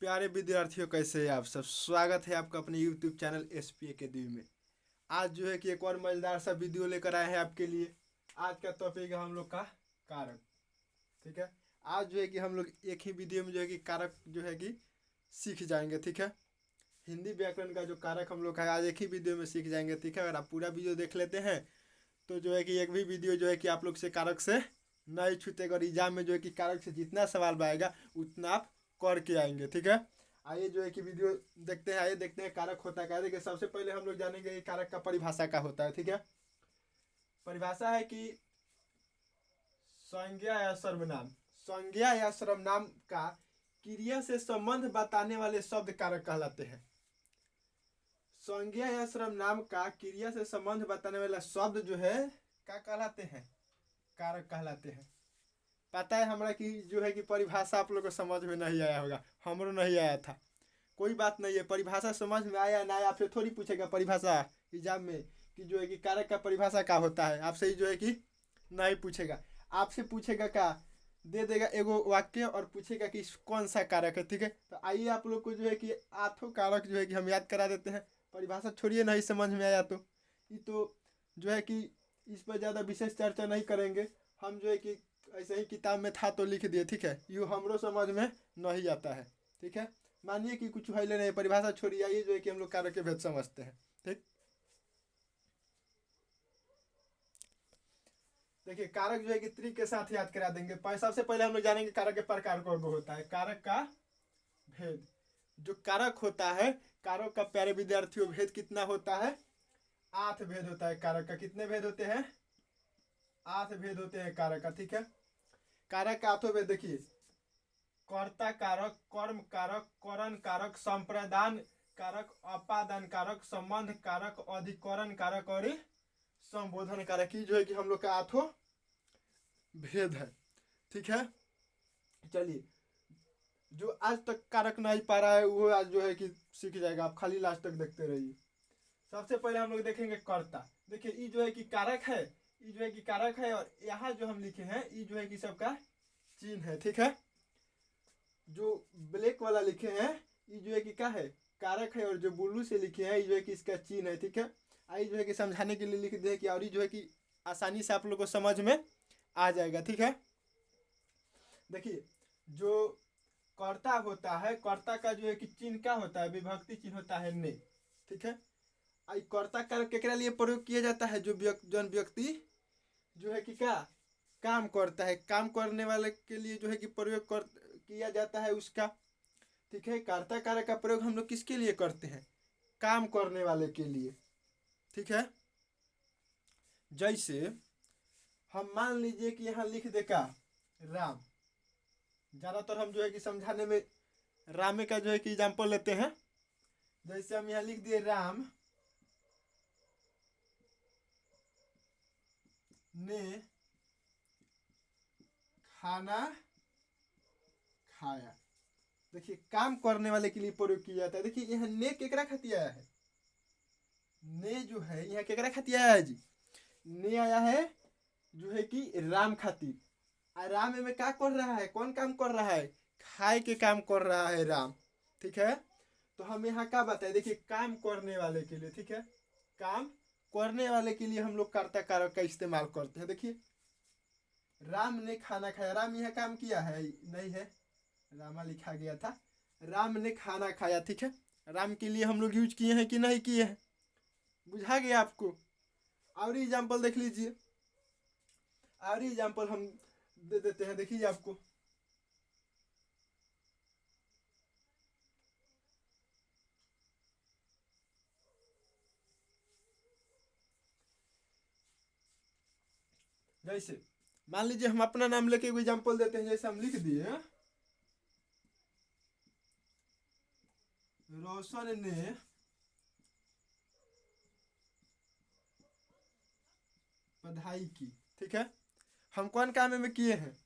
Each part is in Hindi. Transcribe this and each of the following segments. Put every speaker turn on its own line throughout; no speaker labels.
प्यारे विद्यार्थियों, कैसे हैं आप सब। स्वागत है आपका अपने YouTube चैनल SPA अकेडमी में। आज जो है कि एक और मज़ेदार सा वीडियो लेकर आए हैं आपके लिए। आज का टॉपिक है हम लोग का कारक। ठीक है, आज जो है कि हम लोग एक ही वीडियो में जो है कि कारक जो है कि सीख जाएंगे। ठीक है, हिंदी व्याकरण का जो कारक हम लोग का आज एक ही वीडियो में सीख जाएंगे। ठीक है, अगर आप पूरा वीडियो देख लेते हैं तो जो है कि एक भी वीडियो जो है कि आप लोग से कारक से नहीं छूटेगा और एग्जाम में जो है कि कारक से जितना सवाल आएगा उतना आप करके आएंगे। ठीक है, आइए जो है कि वीडियो देखते हैं। आइए देखते हैं कारक होता क्या है। देखिए, सबसे पहले हम लोग जानेंगे कि कारक का परिभाषा क्या होता है। ठीक है, परिभाषा है कि संज्ञा या सर्वनाम, संज्ञा या सर्वनाम का क्रिया से संबंध बताने वाले शब्द कारक कहलाते हैं। संज्ञा या सर्वनाम का क्रिया से संबंध बताने वाला शब्द जो है क्या कहलाते हैं? कारक कहलाते हैं। पता है हमारा कि जो है कि परिभाषा आप लोग को समझ में नहीं आया होगा, हमरो नहीं आया था। कोई बात नहीं है, परिभाषा समझ में आया ना आया आपसे थोड़ी पूछेगा परिभाषा एग्जाम में कि जो है कि कारक का परिभाषा क्या होता है। आपसे ही जो है कि नहीं पूछेगा, आपसे पूछेगा क्या, दे देगा एगो वाक्य और पूछेगा कि कौन सा कारक है। ठीक है, तो आइए आप लोग को जो है कि आठों कारक जो है कि हम याद करा देते हैं। परिभाषा छोड़िए, नहीं समझ में आया तो ये तो जो है कि इस पर ज़्यादा विशेष चर्चा नहीं करेंगे। हम जो है कि ऐसे ही किताब में था तो लिख दिए। ठीक है, ये हमरो समझ में नहीं आता है। ठीक है, मानिए कि कुछ है नहीं, परिभाषा छोड़िए, आइए जो है कि हम लोग कारक के भेद समझते हैं। ठीक, देखिए कारक जो है कि त्रिक के साथ याद करा देंगे। सबसे पहले हम लोग जानेंगे कारक के प्रकार कौन कौन होता है। कारक का भेद, जो कारक होता है, कारक का प्यारे विद्यार्थियों भेद कितना होता है? 8 भेद होता है कारक का। कितने भेद होते हैं? 8 भेद होते हैं कारक का। ठीक है, कारक का 8 भेद देखिए, कर्ता कारक, कर्म कारक, करण कारक, संप्रदान कारक, अपादान कारक, संबंध कारक, अधिकरण कारक और संबोधन कारक की जो है कि हम लोग का 8 भेद है। ठीक है, चलिए, जो आज तक कारक नहीं पा रहा है वो आज जो है कि सीख जाएगा। आप खाली लास्ट तक देखते रहिए। सबसे पहले हम लोग देखेंगे कर्ता। देखिए ये जो है कि कारक है, ये जो है कि कारक है और यहाँ जो हम लिखे हैं ये जो है कि सबका चिन्ह है। ठीक है, जो ब्लैक वाला लिखे हैं ये जो है कि क्या है? कारक है, और जो ब्लू से लिखे हैं ये जो है कि इसका चिन्ह है। ठीक है, आई जो है कि समझाने के लिए लिख दे कि और ये जो है कि आसानी से आप लोग को समझ में आ जाएगा। ठीक है, देखिए जो कर्ता होता है, कर्ता का जो है कि चिन्ह क्या होता है? विभक्ति चिन्ह होता है ने। ठीक है, आई कर्ता कारक केकरा लिए प्रयोग किया जाता है? जौन व्यक्ति जो है कि क्या काम करता है, काम करने वाले के लिए जो है कि प्रयोग किया जाता है उसका। ठीक है, कर्ता कारक का प्रयोग हम लोग किसके लिए करते हैं? काम करने वाले के लिए। ठीक है, जैसे हम मान लीजिए कि यहाँ लिख दे का राम। ज़्यादातर हम जो है कि समझाने में राम का जो है कि एग्जाम्पल लेते हैं। जैसे हम यहाँ लिख दिए राम ने खाना खाया। देखिए काम करने वाले के लिए प्रयोग किया जाता है। देखिए यहाँ ने केकरा खाती आया है? ने जो है यहाँ केकरा खाती आया है जी? ने आया है जो है कि राम खातिर। राम में क्या कर रहा है? कौन काम कर रहा है? खाए के काम कर रहा है राम। ठीक है, तो हम यहाँ क्या बताए? देखिए काम करने वाले के लिए। ठीक है, काम करने वाले के लिए हम लोग कर्ता कारक का इस्तेमाल करते हैं। देखिए राम ने खाना खाया, राम यहाँ काम किया है नहीं है, रामा लिखा गया था, राम ने खाना खाया। ठीक है, राम के लिए हम लोग यूज किए हैं कि नहीं किए हैं? बुझा गया आपको? और एग्जाम्पल देख लीजिए, और एग्जाम्पल हम दे देते हैं। देखिए आपको जैसे मान लीजिए हम अपना नाम लेके कोई एग्जाम्पल देते हैं। जैसे हम लिख दिए रोशन ने पढ़ाई की। ठीक है, हम कौन काम में किए हैं?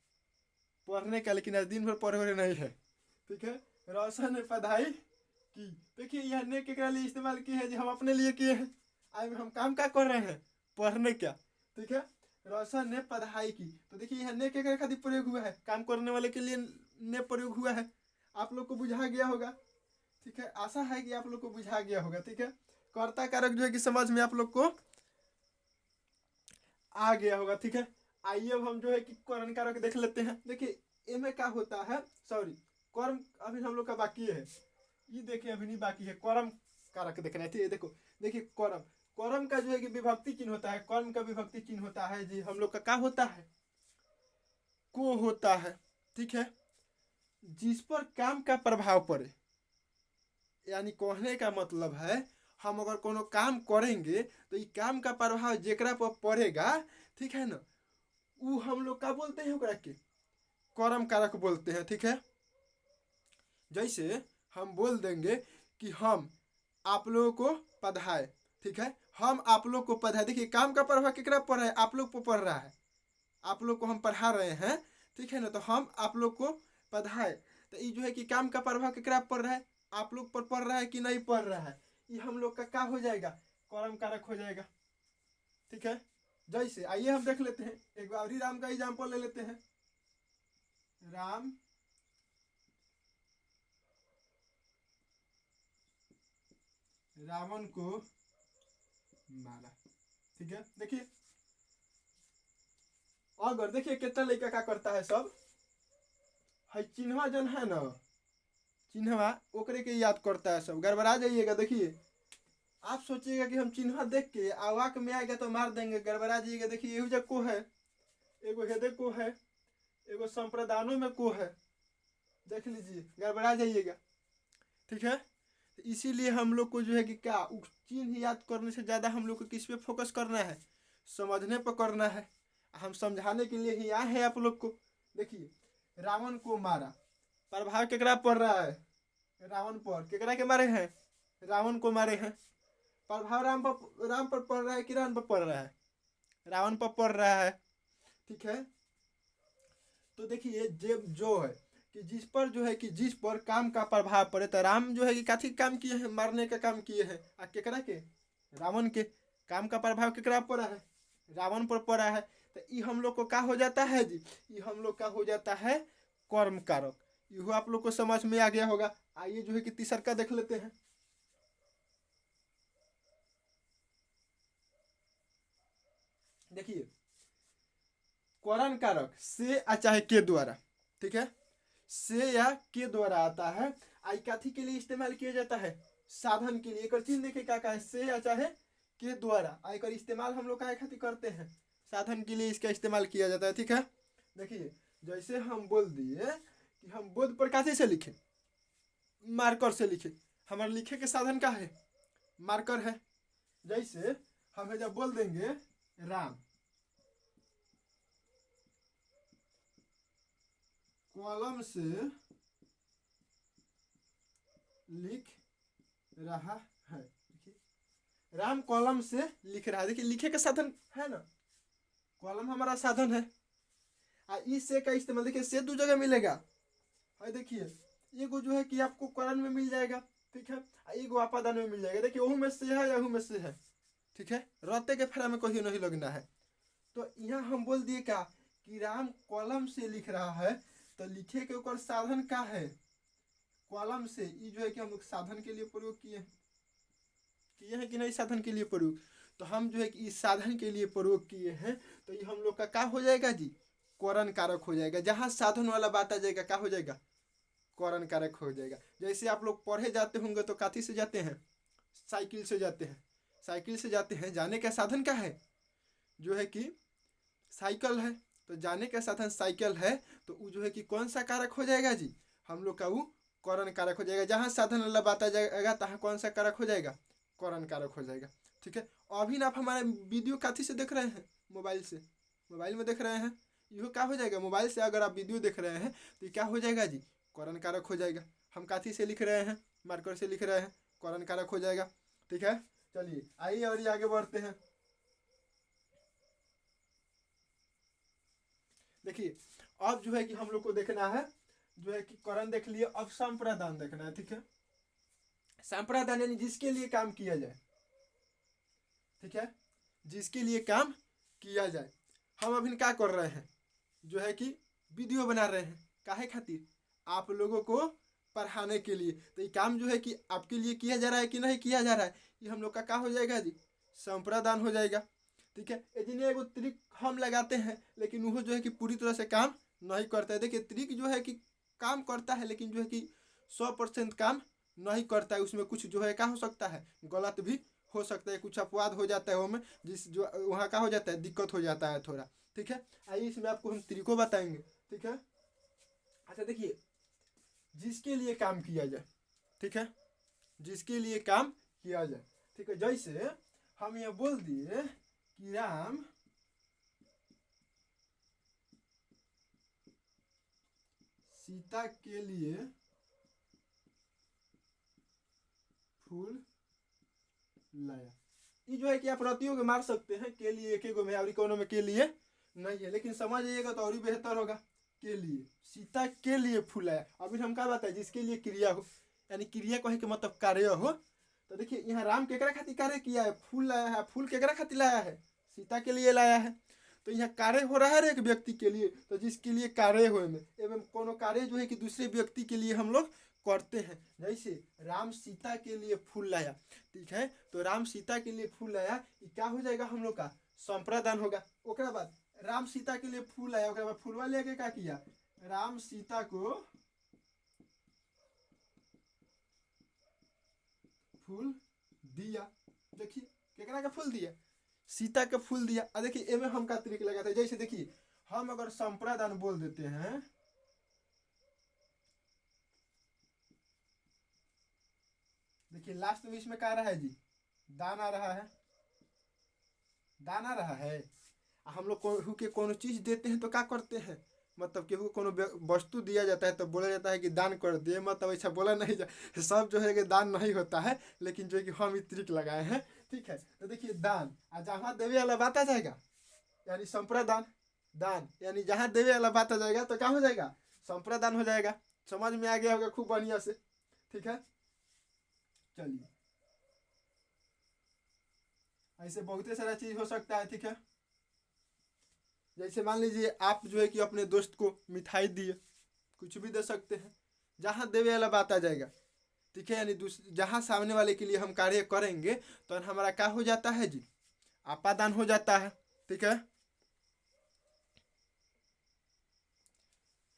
पढ़ने का, लेकिन आज दिन भर पढ़े हुए नहीं है। ठीक है, रोशन ने पढ़ाई की। देखिए यह ने के लिए इस्तेमाल किए हैं जी? हम अपने लिए किए हैं। आज हम काम क्या कर रहे हैं? पढ़ने क्या। ठीक है, रोशन ने पढ़ाई की, तो देखिए यह ने के खातिर प्रयोग हुआ है? काम करने वाले के लिए ने प्रयोग हुआ है। आप लोग को बुझा गया होगा, ठीक है। आशा है कि आप लोग को बुझा गया होगा, ठीक है। कर्ता कारक जो है कि समझ में आप लोग को आ गया होगा, ठीक है। आइए अब हम जो है कि करण कारक देख लेते हैं। देखिए ए में क्या होता है, सॉरी कर्म अभी हम लोग का बाकी है, ये देखिए अभी नहीं बाकी है, कर्म कारक देखना है, ठीक है। देखो देखिए कर्म, कर्म का जो है कि विभक्ति चिन्ह होता है, कर्म का विभक्ति चिन्ह होता है जी हम लोग का क्या होता है, को होता है, ठीक है। जिस पर काम का प्रभाव पड़े, यानी कहने का मतलब है हम अगर कोनो काम करेंगे तो ये काम का प्रभाव जेकरा पर पड़ेगा, ठीक है ना, वो हम लोग का बोलते हैं ओकरा के कर्म कारक बोलते हैं, ठीक है। जैसे हम बोल देंगे कि हम आप लोगों को पढ़ाए, ठीक है, हम आप लोग को पढ़ाए। देखिए काम का प्रभाव केकरा पर है, आप लोग को पढ़ रहा है, आप लोग को हम पढ़ा रहे हैं, ठीक है ना, तो हम आप लोग को पढ़ाए, तो ये जो है कि काम का प्रभाव केकरा पड़ रहा है, आप लोग पर पड़ रहा है कि नहीं पड़ रहा है, ये हम लोग का क्या हो जाएगा, कर्म कारक हो जाएगा, ठीक है। जैसे आइए हम देख लेते हैं, एक बार राम का एग्जाम्पल ले लेते हैं। राम रावण को मारा, ठीक है। देखिए अगर देखिए कितना लड़का क्या करता है, सब है चिन्हवा जन है ना, चिन्हवा ओकरे के याद करता है, सब गड़बड़ा जाइएगा। देखिए आप सोचिएगा कि हम चिन्हवा देख के आवाक में आएगा तो मार देंगे, गड़बड़ा जाइएगा। देखिए एहू जग को है, एगो हेदे को है, एगो संप्रदानों में को है, देख लीजिए गड़बड़ा जाइएगा, ठीक है। इसीलिए हम लोग को जो है कि क्या चिन्ह याद करने से ज़्यादा हम लोग को किस पे फोकस करना है, समझने पर करना है। हम समझाने के लिए ही आए हैं आप लोग को। देखिए रावण को मारा, प्रभाव केकरा पड़ रहा है, रावण पर, केकरा के मारे हैं, रावण को मारे हैं। प्रभाव राम पर पड़ रहा है कि रावण पर पड़ रहा है, रावण पर पड़ रहा है, ठीक है। तो देखिए जो है कि जिस पर जो है कि जिस पर काम का प्रभाव पड़े, तो राम जो है कि काफी काम किए हैं, मारने का काम किए हैं, आ केकरा के, रावण के। काम का प्रभाव केकरा पड़ा है, रावण पर पड़ा है, तो ये हम लोग को क्या हो जाता है जी, ये हम लोग का हो जाता है कर्म कारक। यह आप लोग को समझ में आ गया होगा। आइए जो है कि तीसरा का देख लेते हैं। देखिए करण कारक से या चाहे के द्वारा, ठीक है, से या के द्वारा आता है। आई काथी के लिए इस्तेमाल किया जाता है, साधन के लिए। एक चीज देखिए क्या है, से या चाहे के द्वारा आयकर इस्तेमाल हम लोग का खातिर करते हैं, साधन के लिए इसका इस्तेमाल किया जाता है, ठीक है। देखिए जैसे हम बोल दिए कि हम बोध पर काथे से लिखे, मार्कर से लिखे, हमारे लिखे के साधन का है मार्कर है। जैसे हम जब बोल देंगे राम कलम से लिख रहा है, राम कलम से लिख रहा है। देखिए लिखे का साधन है ना, कलम हमारा साधन है। इस से का इस्तेमाल देखिए से दो जगह मिलेगा है। देखिए एगो जो है कि आपको करण में मिल जाएगा, ठीक है, एगो आपादान में मिल जाएगा। देखिए वहू में से है, यहू में से है, ठीक है। रहते के फेरा में कहीं नहीं लगना है। तो यहाँ हम बोल दिए क्या कि राम कलम से लिख रहा है, तो लिखे के ऊपर साधन का है कलम से, ये जो है कि हम लोग साधन के लिए प्रयोग किए हैं कि नहीं, साधन के लिए प्रयोग। तो हम जो है कि इस साधन के लिए प्रयोग किए हैं, तो ये हम लोग का क्या हो जाएगा जी, करण कारक हो जाएगा। जहाँ साधन वाला बात आ जाएगा क्या हो जाएगा, करण कारक हो जाएगा। जैसे आप लोग पढ़े जाते होंगे तो काथी से जाते हैं, साइकिल से जाते हैं, साइकिल से जाते हैं, जाने का साधन क्या है, जो है कि साइकिल है। तो जाने का साधन साइकिल है, तो वो जो है कि कौन सा कारक हो जाएगा जी, हम लोग का वो करण कारक हो जाएगा। जहाँ साधन वाला बात आ जाएगा तहाँ कौन सा कारक हो जाएगा, करण कारक हो जाएगा, ठीक है। अभी ना आप हमारे वीडियो काथी से देख रहे हैं, मोबाइल से, मोबाइल में देख रहे हैं, यह क्या हो जाएगा, मोबाइल से अगर आप वीडियो देख रहे हैं तो ये क्या हो जाएगा जी, करण कारक हो जाएगा। हम काथी से लिख रहे हैं, मार्कर से लिख रहे हैं, करण कारक हो जाएगा, ठीक है। चलिए आइए और ये आगे बढ़ते हैं। देखिए अब जो है कि हम लोग को देखना है, जो है कि करण देख लिए, अब संप्रदान देखना है, ठीक है। संप्रदान यानी जिसके लिए काम किया जाए, ठीक है, जिसके लिए काम किया जाए। हम अभी क्या कर रहे हैं, जो है कि वीडियो बना रहे हैं, काहे खातिर, आप लोगों को पढ़ाने के लिए। तो ये काम जो है कि आपके लिए किया जा रहा है कि नहीं किया जा रहा है, ये हम लोग का क्या हो जाएगा जी, संप्रदान हो जाएगा। ठीक है, इतने एगो त्रिक हम लगाते हैं लेकिन वो जो है कि पूरी तरह से काम नहीं करता है। देखिए त्रिक जो है कि काम करता है लेकिन जो है कि 100% काम नहीं करता है, उसमें कुछ जो है क्या हो सकता है, गलत भी हो सकता है, कुछ अपवाद हो जाता है वो में, जिस जो वहाँ का हो जाता है, दिक्कत हो जाता है थोड़ा। ठीक है, आइए इसमें आपको हम तरीकों बताएंगे। ठीक है, अच्छा देखिए, जिसके लिए काम किया जाए, ठीक है, जिसके लिए काम किया जाए, ठीक है, जैसे हम ये बोल दिए कि राम सीता के लिए फूल लाया। ये जो है कि आप रतियों के मार सकते हैं, के लिए एक गो में और कोनो में के लिए नहीं है, लेकिन समझ आइएगा तो और भी बेहतर होगा। के लिए, सीता के लिए फूल लाया। अभी हम क्या बताए, जिसके लिए क्रिया हो, यानी क्रिया कहे के मतलब कार्य हो। तो देखिए यहाँ राम केकरा खातिर कार्य किया है, फूल लाया है। फूल केकरा खातिर लाया है, सीता के लिए लाया है। तो यहाँ कार्य हो रहा है एक व्यक्ति के लिए, तो जिसके लिए कार्य हो में एवं कोनो कार्य जो है कि दूसरे व्यक्ति के लिए हम लोग करते हैं। जैसे राम सीता के लिए फूल लाया, ठीक है, तो राम सीता के लिए फूल लाया, ये क्या हो जाएगा हम लोग का, संप्रदान होगा। ओकरा बाद राम सीता के लिए फूल लाया, ओकरा बाद फूलवा लेके क्या किया, राम सीता को फूल दिया। देखिए केकरा का फूल दिया, सीता का फूल दिया। और देखिए एमे हम का तरीका लगाते हैं, जैसे देखिए हम अगर संप्रदान बोल देते हैं, देखिए लास्ट में इसमें क्या रहा है जी, दान आ रहा है, दान आ रहा है। हम लोग केहू के कोनो चीज देते हैं तो क्या करते हैं, मतलब केहू को कोनो वस्तु दिया जाता है तो बोला जाता है कि दान कर दिए, मतलब ऐसा बोला नहीं जा, सब जो है कि दान नहीं होता है, लेकिन जो है कि हम त्रिक लगाए हैं। ठीक है, तो देखिए दान, और जहाँ देवे वाला बात आ जाएगा यानी संप्रदान, दान यानी जहाँ देवे वाला बात आ जाएगा तो क्या हो जाएगा, संप्रदान हो जाएगा। समझ में आ गया होगा खूब बढ़िया से। ठीक है, चलिए ऐसे बहुत सारा चीज हो सकता है। ठीक है, जैसे मान लीजिए आप जो है कि अपने दोस्त को मिठाई दिए, कुछ भी दे सकते हैं, जहाँ देवे वाला बात आ जाएगा। ठीक है, यानी जहाँ सामने वाले के लिए हम कार्य करेंगे तो हमारा क्या हो जाता है जी, आपादान हो जाता है। ठीक है,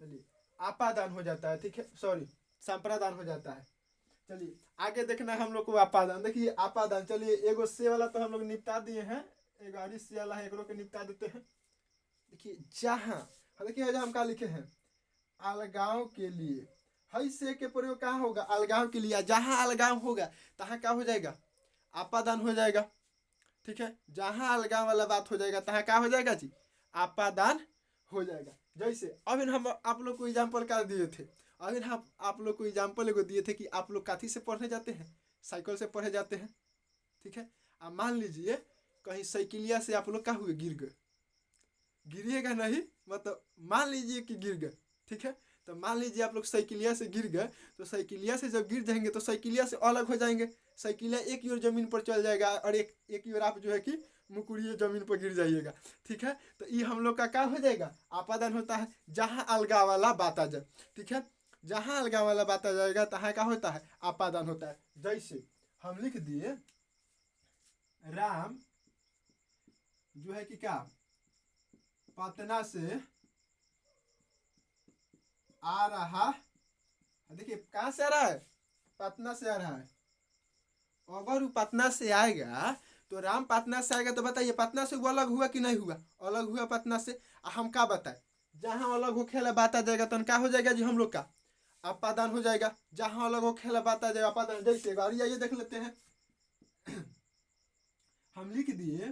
चलिए आपादान हो जाता है। ठीक है, सॉरी संप्रदान हो जाता है। चलिए आगे देखना है हम लोग को आपादान। देखिए आपादान, चलिए एगो से वाला तो हम लोग निपटा दिए हैं, एगो आरी से वाला है, एक के निपटा देते हैं। देखिए जहाँ, देखिए हम क्या लिखे हैं, अलगाव के लिए, हई से के प्रयोग कहाँ होगा, अलगाव के लिए। जहाँ अलगाव होगा तहाँ क्या हो जाएगा, आपादान हो जाएगा। ठीक है, जहाँ अलगाव वाला बात हो जाएगा तहाँ क्या हो जाएगा जी, आपादान हो जाएगा। जैसे अभी हम आप लोग को एग्जाम्पल क्या दिए थे, अभी हम आप लोग को एग्जाम्पल एगो दिए थे कि आप लोग काथी से पढ़ने जाते हैं, साइकिल से पढ़े जाते हैं। ठीक है, अब मान लीजिए कहीं साइकिलिया से आप लोग क्या हुए, गिर गए, गिरिएगा नहीं, मतलब मान लीजिए कि गिर गए। ठीक है, तो मान लीजिए आप लोग साइकिलिया से गिर गए, तो साइकिलिया से जब गिर जाएंगे तो साइकिलिया से अलग हो जाएंगे, साइकिलिया एक ओर जमीन पर चल जाएगा और एक ओर आप जो है कि मुकुड़िए जमीन पर गिर जाइएगा। ठीक है, तो ये हम लोग का क्या हो जाएगा, आपादान होता है, जहाँ अलगा वाला बात आ जाए। ठीक है, जहाँ अलगा वाला बात आ जाएगा तहाँ क्या होता है, आपादान होता है। जैसे हम लिख दिए राम जो है कि क्या, पटना से आ रहा, देखिए कहाँ से आ रहा है, पटना से आ रहा है। अगर वो पटना से आएगा तो राम पटना से आएगा, तो बताइए पटना से वो अलग हुआ कि नहीं हुआ, अलग हुआ पटना से। हम क्या बताए, जहाँ अलग हो खेला बात आ जाएगा तो क्या हो जाएगा जी, हम लोग का आपादान हो जाएगा। जहाँ अलग हो खेला बात आ जाएगा आपादान। जैसे गाड़ी आइए देख लेते हैं, हम लिख दिए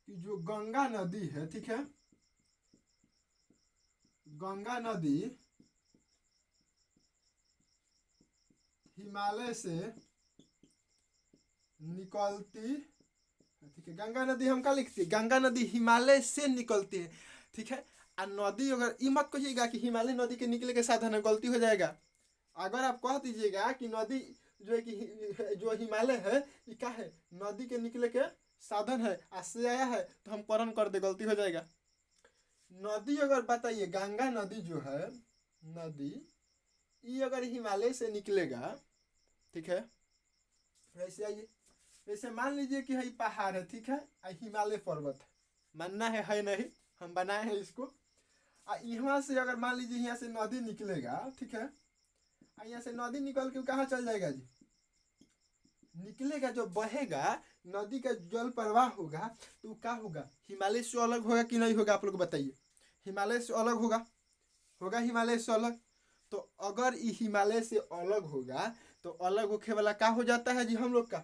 कि जो गंगा नदी है, ठीक है, गंगा नदी हिमालय से निकलती, ठीक है, गंगा नदी हम क्या लिखते हैं, गंगा नदी हिमालय से निकलती है। ठीक है, और नदी अगर ये मत कहिएगा कि हिमालय नदी के निकले के साधन है, गलती हो जाएगा। अगर आप कह दीजिएगा कि नदी जो है कि जो हिमालय है ये क्या है, नदी के निकले के साधन है, आज से आया है, तो हम करण कर दे, गलती हो जाएगा। नदी अगर बताइए, गंगा नदी जो है, नदी ये अगर हिमालय से निकलेगा, ठीक है, वैसे आइए, वैसे मान लीजिए कि है पहाड़ है, ठीक है, हिमालय पर्वत है, मानना है नहीं, हम बनाए हैं इसको। यहाँ से अगर मान लीजिए यहाँ से नदी निकलेगा, ठीक है, यहाँ से नदी निकल के कहाँ चल जाएगा जी, निकलेगा जो बहेगा, नदी का जल प्रवाह होगा, तो क्या होगा, हिमालय से अलग होगा कि नहीं होगा, आप लोग बताइए। हिमालय से अलग होगा, होगा हिमालय से अलग। तो अगर ये हिमालय से अलग होगा तो अलग होके वाला क्या हो जाता है जी, हम लोग का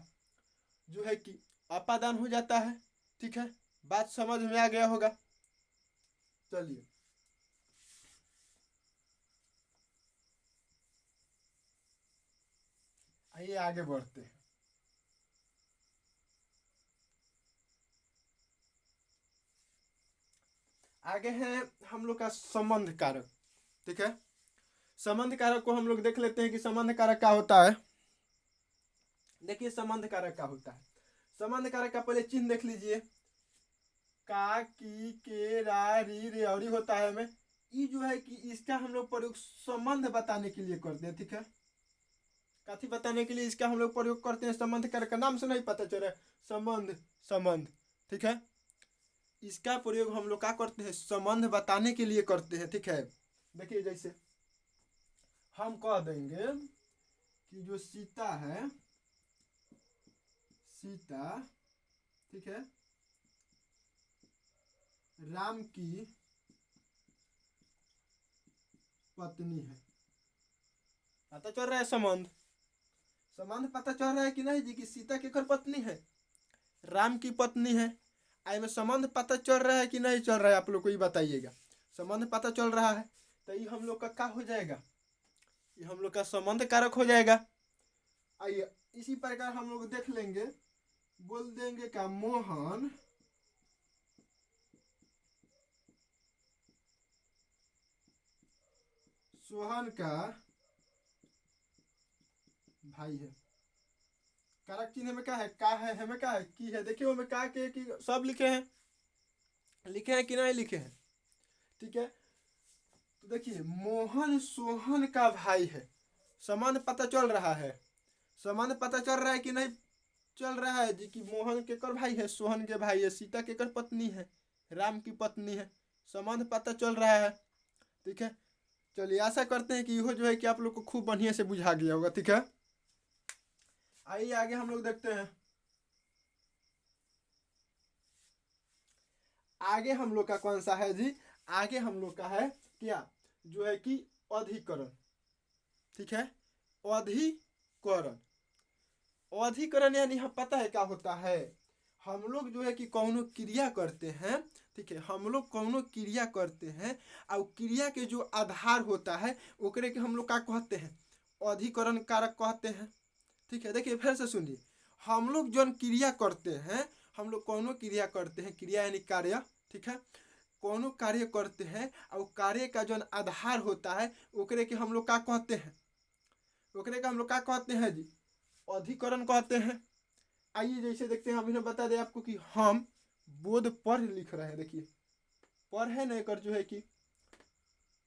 जो है कि अपादान हो जाता है, ठीक है, बात समझ में आ गया होगा। चलिए आइए आगे बढ़ते हैं। आगे है हम लोग का संबंध कारक, ठीक है। संबंध कारक को हम लोग देख लेते हैं कि संबंध कारक क्या होता है। देखिए संबंध कारक क्या होता है। संबंध कारक का पहले चिन्ह देख लीजिए, का, की, के, रा, री, रे और होता है में। ये जो है कि इसका हम लोग प्रयोग संबंध बताने के लिए करते हैं, ठीक है। कथी बताने के लिए इसका हम लोग प्रयोग करते हैं, संबंध कारक का नाम से नहीं पता चल रहा है, संबंध, संबंध, ठीक है। इसका प्रयोग हम लोग क्या करते हैं, संबंध बताने के लिए करते हैं, ठीक है। देखिए जैसे हम कह देंगे कि जो सीता है, सीता, ठीक है, राम की पत्नी है। पता चल रहा है संबंध, संबंध पता चल रहा है कि नहीं जी, कि सीता केकर पत्नी है, राम की पत्नी है। आई में संबंध पता चल रहा है कि नहीं चल रहा है, आप लोग को ये बताइएगा। संबंध पता चल रहा है तो ये हम लोग का क्या हो जाएगा, ये हम लोग का संबंध कारक हो जाएगा। आइए इसी प्रकार हम लोग देख लेंगे, बोल देंगे का मोहन सोहन का भाई है। कारक चिन्ह में क्या है, का है, हमें क्या है, की है। देखिए हमें का के की सब लिखे हैं, लिखे हैं कि नहीं लिखे हैं, ठीक है। तो देखिए मोहन सोहन का भाई है, संबंध पता चल रहा है, संबंध पता चल रहा है कि नहीं चल रहा है जी, कि मोहन केकर भाई है, सोहन के भाई है, सीता केकर पत्नी है, राम की पत्नी है, संबंध पता चल रहा है, ठीक है। चलिए आशा करते हैं कि यह जो है कि आप लोग को खूब बढ़िया से बुझा गया होगा, ठीक है। आइए आगे हम लोग देखते हैं। आगे हम लोग का कौन सा है जी, आगे हम लोग का है क्या, जो है कि अधिकरण, ठीक है। अधिकरण, अधिकरण यानी हम पता है क्या होता है, हम लोग जो है कि कौनो क्रिया करते हैं, ठीक है, हम लोग कौनो क्रिया करते हैं और क्रिया के जो आधार होता है ओकरे के हम लोग क्या कहते हैं, अधिकरण कारक कहते हैं, ठीक है। देखिए फिर से सुनिए, हम लोग जो क्रिया करते हैं, हम लोग कौनो क्रिया करते हैं, क्रिया यानी कार्य, ठीक है, कौनो कार्य करते हैं और कार्य का जो आधार होता है ओकरे के हम लोग क्या कहते हैं, ओकरे का हम लोग क्या कहते हैं जी, अधिकरण कहते हैं। आइए जैसे देखते हैं, हम इन्हें बता दें आपको कि हम बोध पर लिख रहे हैं। देखिए पर है ना, एक जो है कि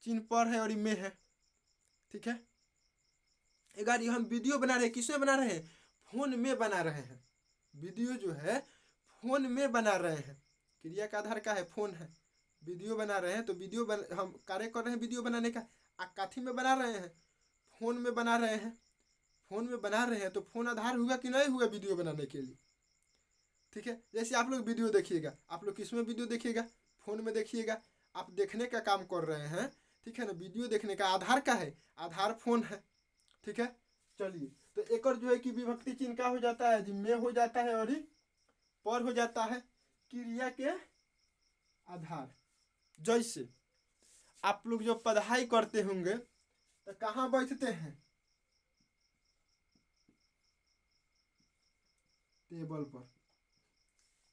चिन्ह पर है और में है, ठीक है। अगर ये हम वीडियो बना रहे हैं, किसमें बना रहे हैं, फोन में बना रहे हैं, वीडियो जो है फोन में बना रहे हैं, क्रिया का आधार का है फोन है, वीडियो बना रहे हैं तो वीडियो हम कार्य कर रहे हैं वीडियो बनाने का, काथी में बना रहे हैं, फोन में बना रहे हैं, फोन में बना रहे हैं तो फोन आधार हुआ कि नहीं हुआ वीडियो बनाने के लिए, ठीक है। जैसे आप लोग वीडियो देखिएगा, आप लोग किस में वीडियो देखिएगा, फोन में देखिएगा, आप देखने का काम कर रहे हैं, ठीक है ना। वीडियो देखने का आधार का है, आधार फोन है, ठीक है। चलिए तो एक और जो है कि विभक्ति चिन्ह का हो जाता है जी, में हो जाता है और पर हो जाता है क्रिया के आधार। जैसे आप लोग जो पढ़ाई करते होंगे तो कहाँ बैठते हैं, टेबल पर,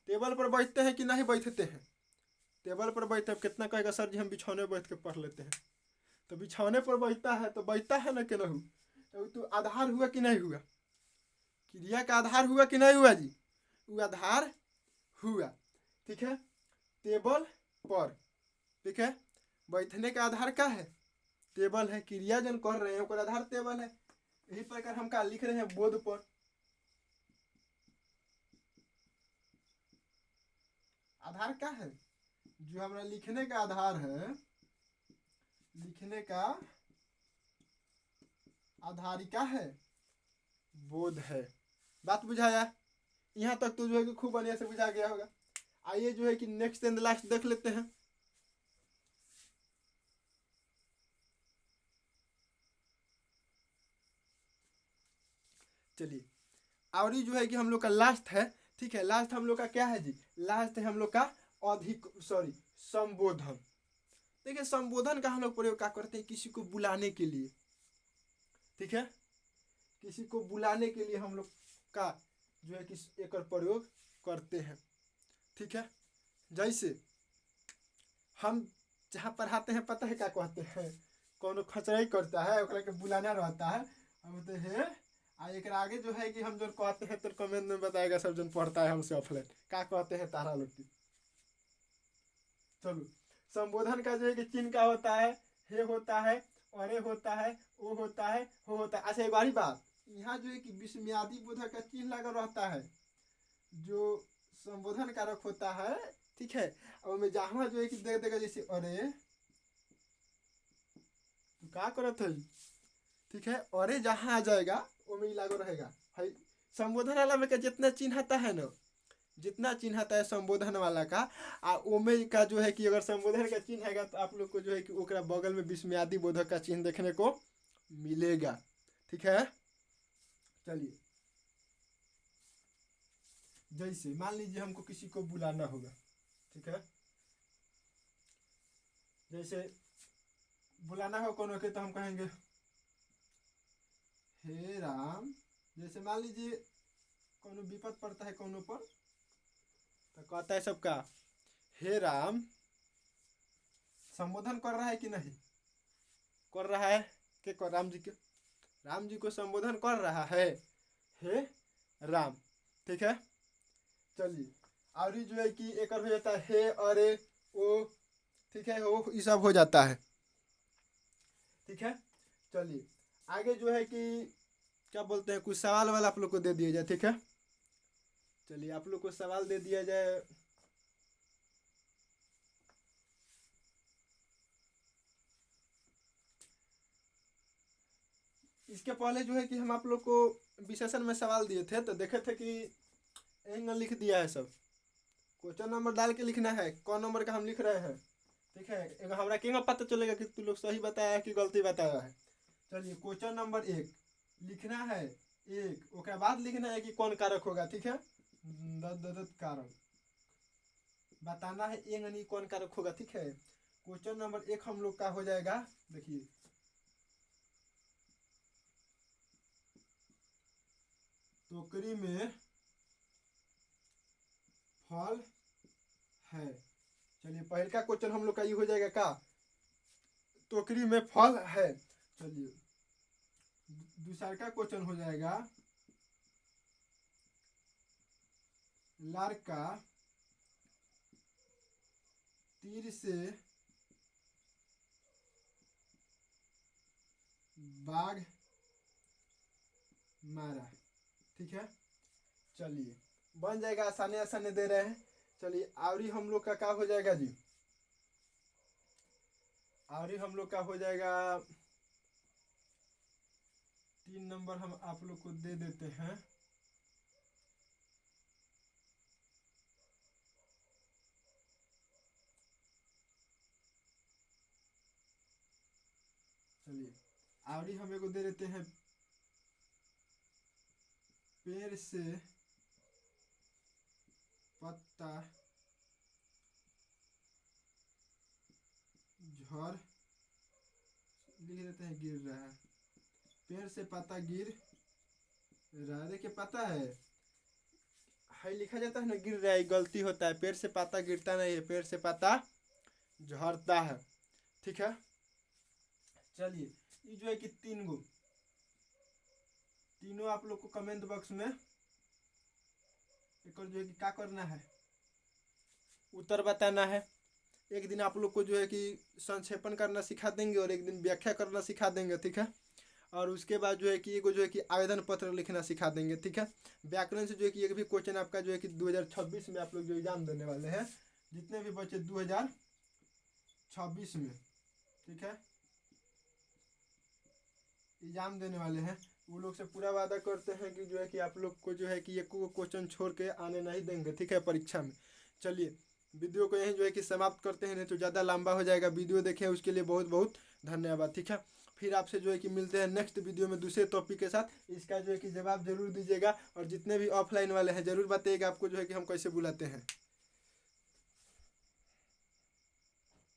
टेबल पर बैठते हैं कि नहीं बैठते हैं, टेबल पर बैठते हैं। कितना कहेगा सर जी हम बिछौने पर बैठ के पढ़ लेते हैं, तो बिछौने पर बैठता है तो बैठता है ना कि नहीं, तो आधार हुआ कि नहीं हुआ, क्रिया का आधार हुआ कि नहीं हुआ जी, वो आधार हुआ, ठीक है। टेबल पर, ठीक है, बैठने का आधार क्या है, टेबल है, क्रिया जन कर रहे हैं ओकर आधार टेबल है। यही प्रकार हम का लिख रहे हैं बोर्ड पर। आधार क्या है? जो हमारा लिखने का आधार है, लिखने का आधार क्या है? बोध है। बात बुझाया? यहाँ तक तो जो है कि खूब बढ़िया से बुझा गया होगा। आइए जो है कि नेक्स्ट एंड लास्ट देख लेते हैं। चलिए, और ये जो है कि हम लोग का लास्ट है, ठीक है। लास्ट हम लोग का क्या है जी? लास्ट है हम लोग का संबोधन। देखिए, संबोधन का हम लोग प्रयोग क्या करते हैं? किसी को बुलाने के लिए, ठीक है। किसी को बुलाने के लिए हम लोग का जो है कि एक प्रयोग करते हैं, ठीक है। जैसे हम जहाँ पढ़ाते हैं, पता है क्या कहते हैं? कौन खचराई करता है ओकरा के बुलाना रहता है, हम बोलते हैं। आ एक आगे जो है कि हम जो कहते हैं तो कमेंट में बताएगा सब जन पढ़ता है हमसे ऑफलाइन, क्या कहते हैं तारा लोग की। चलो, संबोधन का जो है कि चिन्ह क्या होता है? हे होता है, अरे होता है, ओ होता है, हो होता है। अच्छा, एक बारी बात, यहाँ जो है कि विस्मयादि बोधक का चिन्ह लगा रहता है जो संबोधन कारक होता है, ठीक है। और मैं जहाँ जो है कि देख देगा जैसे अरे तो क्या करत है, ठीक है। अरे जहाँ आ जाएगा वो में लागू रहेगा है। संबोधन वाला में का जितना चिन्ह आता है ना, जितना चिन्ह आता है संबोधन वाला का, आ ओमे का जो है कि अगर संबोधन का चिन्ह है तो आप लोग को जो है कि ओकरा बगल में विस्मयादि बोधक का चिन्ह देखने को मिलेगा, ठीक है। चलिए, जैसे मान लीजिए हमको किसी को बुलाना होगा, ठीक है। जैसे बुलाना हो कौन के तो हम कहेंगे हे राम। जैसे मान लीजिए कौन विपद पड़ता है कौन पर, तो कहता है सबका हे राम। संबोधन कर रहा है कि नहीं कर रहा है? के कर राम जी के, राम जी को संबोधन कर रहा है, हे राम, ठीक है। चलिए, और जो है कि एक हो जाता है हे अरे ओ, ठीक है। वो ये सब हो जाता है, ठीक है। चलिए, आगे जो है कि क्या बोलते हैं, कुछ सवाल वाला आप लोग को दे दिया जाए, ठीक है। चलिए, आप लोग को सवाल दे दिया जाए। इसके पहले जो है कि हम आप लोग को विशेषण में सवाल दिए थे तो देखे थे कि एंगल लिख दिया है सब। क्वेश्चन नंबर डाल के लिखना है कौन नंबर का हम लिख रहे हैं, ठीक है। हमारा क्या पता चलेगा कि तू लोग सही बताया है कि गलती बताया है। चलिए, क्वेश्चन नंबर 1 लिखना है। एक उसके बाद लिखना है कि कौन कारक होगा, ठीक है। कारक बताना है, एंगनी कौन कारक होगा, ठीक है। क्वेश्चन नंबर 1 हम लोग का हो जाएगा। देखिए, टोकरी में फल है। चलिए, पहले का क्वेश्चन हम लोग का ये हो जाएगा का टोकरी में फल है। चलिए, दूसरा का क्वेश्चन हो जाएगा लड़का तीर से बाघ मारा, ठीक है। चलिए, बन जाएगा, आसानी आसानी दे रहे हैं। चलिए, आवरी हम लोग का क्या हो जाएगा जी? आवरी हम लोग का हो जाएगा 3 नंबर हम आप लोग को दे देते हैं। चलिए, आवरी हम एगो दे देते हैं, पेड़ से पत्ता झड़, लिख देते हैं गिर रहा है। पेड़ से पत्ता गिर रहा है। देखिए, पता है लिखा जाता है ना गिर रहा है, गलती होता है। पेड़ से पत्ता गिरता नहीं है, पेड़ से पत्ता झड़ता है, ठीक है। चलिए, ये जो है कि तीनों आप लोग को कमेंट बॉक्स में एक जो है कि क्या करना है, उत्तर बताना है। एक दिन आप लोग को जो है कि संक्षेपण करना सिखा देंगे और एक दिन व्याख्या करना सिखा देंगे, ठीक है। और उसके बाद जो है कि एगो जो है कि आवेदन पत्र लिखना सिखा देंगे, ठीक है। व्याकरण से जो है कि एक भी क्वेश्चन आपका जो है कि 2026 में आप लोग जो एग्जाम देने वाले हैं, जितने भी बच्चे 2026 में, ठीक है, एग्जाम देने वाले हैं, वो लोग से पूरा वादा करते हैं कि जो है कि आप लोग को जो है कि एक को क्वेश्चन छोड़ के आने नहीं देंगे, ठीक है, परीक्षा में। चलिए वीडियो को यहीं जो है कि समाप्त करते हैं, नहीं तो ज़्यादा लंबा हो जाएगा। वीडियो देखें उसके लिए बहुत बहुत धन्यवाद, ठीक है। फिर आपसे जो है कि मिलते हैं नेक्स्ट वीडियो में दूसरे टॉपिक के साथ। इसका जो है कि जवाब जरूर दीजिएगा और जितने भी ऑफलाइन वाले हैं जरूर बताइएगा आपको जो है कि हम कैसे बुलाते हैं।